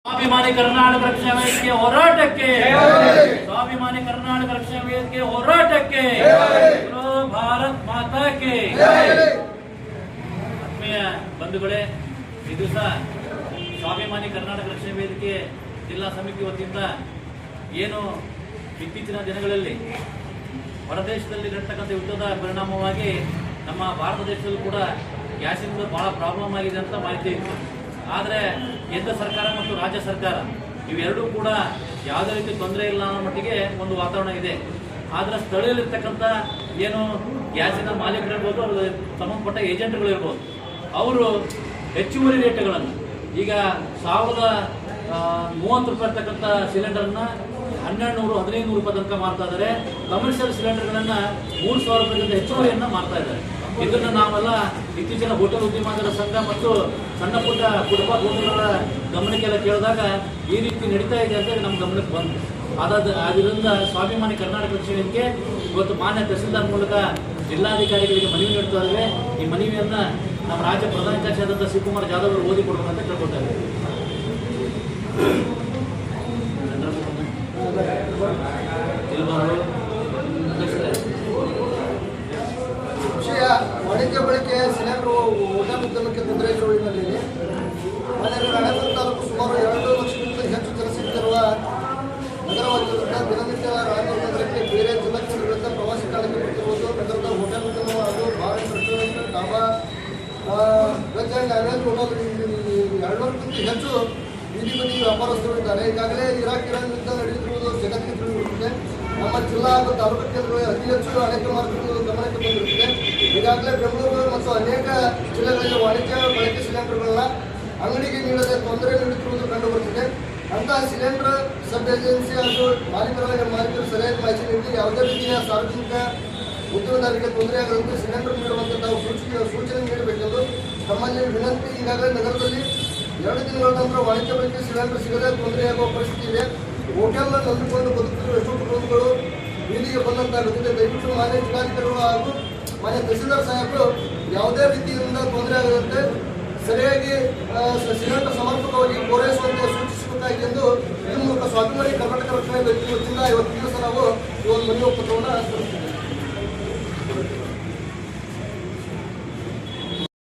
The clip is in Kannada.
ಸ್ವಾಭಿಮಾನಿ ಕರ್ನಾಟಕ ರಕ್ಷಣಾ ವೇದಿಕೆ ಹೋರಾಟಕ್ಕೆ, ಸ್ವಾಭಿಮಾನಿ ಕರ್ನಾಟಕ ರಕ್ಷಣಾ ವೇದಿಕೆ ಹೋರಾಟಕ್ಕೆ, ಭಾರತ್ ಮಾತಾಕ್ಕೆ. ಆತ್ಮೀಯ ಬಂಧುಗಳೇ, ಈ ದಿವಸ ಸ್ವಾಭಿಮಾನಿ ಕರ್ನಾಟಕ ರಕ್ಷಣಾ ವೇದಿಕೆ ಜಿಲ್ಲಾ ಸಮಿತಿ ವತಿಯಿಂದ ಏನು ಇತ್ತೀಚಿನ ದಿನಗಳಲ್ಲಿ ಹೊರದೇಶದಲ್ಲಿ ನಡೀತಕ್ಕಂಥ ಯುದ್ಧದ ಪರಿಣಾಮವಾಗಿ ನಮ್ಮ ಭಾರತ ದೇಶದಲ್ಲೂ ಕೂಡ ಗ್ಯಾಸಿಂದ ಬಹಳ ಪ್ರಾಬ್ಲಮ್ ಆಗಿದೆ ಅಂತ ಮಾಹಿತಿ ಇತ್ತು. ಆದರೆ ಕೇಂದ್ರ ಸರ್ಕಾರ ಮತ್ತು ರಾಜ್ಯ ಸರ್ಕಾರ ಇವೆರಡೂ ಕೂಡ ಯಾವುದೇ ರೀತಿ ತೊಂದರೆ ಇಲ್ಲ ಅನ್ನೋ ಮಟ್ಟಿಗೆ ಒಂದು ವಾತಾವರಣ ಇದೆ. ಆದರೆ ಸ್ಥಳೀಯಲ್ಲಿರ್ತಕ್ಕಂಥ ಏನು ಗ್ಯಾಸಿನ ಮಾಲೀಕರಿರ್ಬೋದು, ಅವರು ಸಂಬಂಧಪಟ್ಟ ಏಜೆಂಟ್ಗಳು ಇರ್ಬೋದು, ಅವರು ಹೆಚ್ಚುವರಿ ರೇಟ್ಗಳನ್ನು ಈಗ 1030 ರೂಪಾಯಿ ಇರ್ತಕ್ಕಂಥ ಸಿಲಿಂಡರ್ನ 1200-1500 ರೂಪಾಯಿ ತನಕ ಮಾರ್ತಾ ಇದ್ದಾರೆ. ಕಮರ್ಷಿಯಲ್ ಸಿಲಿಂಡರ್ಗಳನ್ನ 3000 ರೂಪಾಯಿಗಿಂತ ಹೆಚ್ಚುವರಿಯನ್ನ ಮಾರ್ತಾ ಇದ್ದಾರೆ. ಇದನ್ನು ನಾವೆಲ್ಲ ಇತ್ತೀಚಿನ ಹೋಟೆಲ್ ಉದ್ಯಮಗಳ ಸಂಘ ಮತ್ತು ಸಣ್ಣ ಪುಟ್ಟ ಕುಟುಂಬ ಹೋಟೆಲ್ಗಳ ಗಮನಕ್ಕೆಲ್ಲ ಕೇಳಿದಾಗ ಈ ರೀತಿ ನಡೀತಾ ಇದೆ ಅಂತ ನಮ್ಮ ಗಮನಕ್ಕೆ ಬಂತು. ಆದ್ದರಿಂದ ಸ್ವಾಭಿಮಾನಿ ಕರ್ನಾಟಕ ರಕ್ಷಣಾ ವೇದಿಕೆ ಇವತ್ತು ಮಾನ್ಯ ತಹಸೀಲ್ದಾರ್ ಮೂಲಕ ಜಿಲ್ಲಾಧಿಕಾರಿಗಳಿಗೆ ಮನವಿ ನೀಡ್ತಾ ಇದ್ದೇವೆ. ಈ ಮನವಿಯನ್ನ ನಮ್ಮ ರಾಜ್ಯ ಪ್ರಧಾನ ಕಾರ್ಯದರ್ಶಿ ಆದಂಥ ಶಿವಕುಮಾರ್ ಜಾಧವ್ ಅವರು ಓದಿ ಕೊಡಬೇಕಂತ ಕೇಳ್ಕೊಳ್ತಾ ಇದ್ದೇವೆ. ವಾಣಿಜ್ಯ ಬಳಕೆ ಸಿಲಿಂಡರ್ ಹೋಟೆಲ್ ಉದ್ಯಮಕ್ಕೆ ತೊಂದರೆ ಜೋಡಿನಲ್ಲಿ ರಾಣೇಬೆನ್ನೂರು ತಾಲೂಕು ಸುಮಾರು 2 ಲಕ್ಷಕ್ಕಿಂತ ಹೆಚ್ಚು ಜನಸಂಖ್ಯೆಯಿರುವ ನಗರವಾಗಿರುವುದರಿಂದ ದಿನನಿತ್ಯ ರಾಣೇಬೆನ್ನೂರು ನಗರಕ್ಕೆ ಬೇರೆ ಜಿಲ್ಲಾ ಕೇಂದ್ರಗಳಿಂದ ಪ್ರವಾಸಿ ಕಾಲಕ್ಕೆ ಬರ್ತಿರುವುದು ನಗರದ ಹೋಟೆಲ್ ಉದ್ಯಮ ಹಾಗೂ bar restaurant, dhaba, veg and non hotel 200ಕ್ಕಿಂತ ಹೆಚ್ಚು ಬೀದಿ ಬದಿ ವ್ಯಾಪಾರಸ್ಥರಿದ್ದಾರೆ. ಈಗಾಗಲೇ ಇರಾಕ್ನಿಂದ ನಡೆಯುತ್ತಿರುವುದು ಜಗತ್ತಿಗೆ ತಿಳಿದಿರುತ್ತದೆ. ನಮ್ಮ ಜಿಲ್ಲಾ ಹಾಗೂ ತಾಲೂಕು ಕೇಂದ್ರಗಳು ಅತಿ ಹೆಚ್ಚು ಅನೇಕ ಮಾರ್ಗಗಳು ಗಮನಕ್ಕೆ ಬಂದಿರುತ್ತದೆ. ಈಗಾಗಲೇ ಬೆಂಗಳೂರು ಮತ್ತು ಅನೇಕ ಜಿಲ್ಲೆಗಳಲ್ಲಿ ವಾಣಿಜ್ಯ ಬಳಕೆ ಸಿಲಿಂಡರ್ಗಳನ್ನ ಅಂಗಡಿಗೆ ನೀಡದೆ ತೊಂದರೆ ನೀಡುತ್ತಿರುವುದು ಕಂಡುಬರುತ್ತಿದೆ. ಅಂತಹ ಸಿಲಿಂಡರ್ ಸಬ್ ಏಜೆನ್ಸಿ ಹಾಗೂ ಮಾಲೀಕರು ಸರಿಯಾದ ಮಾಹಿತಿ ನೀಡಿ ಯಾವುದೇ ರೀತಿಯ ಸಾರ್ವಜನಿಕ ಉದ್ಯಮದಾರರಿಗೆ ತೊಂದರೆಯಾಗದಂತೆ ಸಿಲಿಂಡರ್ ನೀಡುವಂತೆ ತಾವು ಸೂಚನೆ ನೀಡಬೇಕೆಂದು ತಮ್ಮಲ್ಲಿ ವಿನಂತಿ. ಈಗಾಗಲೇ ನಗರದಲ್ಲಿ 2 ದಿನಗಳ ನಂತರ ವಾಣಿಜ್ಯ ಬಳಕೆ ಸಿಲಿಂಡರ್ ಸಿಗದೆ ತೊಂದರೆಯಾಗುವ ಪರಿಸ್ಥಿತಿ ಇದೆ. ಹೋಟೆಲ್ ನಂಬಿಕೊಂಡು ಬದುಕುತ್ತಿರುವ ಎಷ್ಟೋ ಕುಟುಂಬಗಳು ಬೀದಿಗೆ ಬಂದಂತಾಗುತ್ತದೆ. ದಯವಿಟ್ಟು ಮಾನ್ಯ ಜಿಲ್ಲಾಧಿಕಾರಿಗಳು ಹಾಗೂ ಮಾನ್ಯ ತಹಸೀಲ್ದಾರ್ ಸಾಹೇಬರು ಯಾವುದೇ ರೀತಿಯಿಂದ ತೊಂದರೆ ಆಗದಂತೆ ಸರಿಯಾಗಿ ಸಿಲಿಂಡರ್ ಸಮರ್ಪಕವಾಗಿ ಪೂರೈಸುವಂತೆ ಸೂಚಿಸಬೇಕಾಗಿ ಎಂದು ಈ ಮೂಲಕ ಸ್ವಾಭಿಮಾನಿ ಕರ್ನಾಟಕ ರಕ್ಷಣಾ ವೇದಿಕೆ ವತಿಯಿಂದ ಇವತ್ತು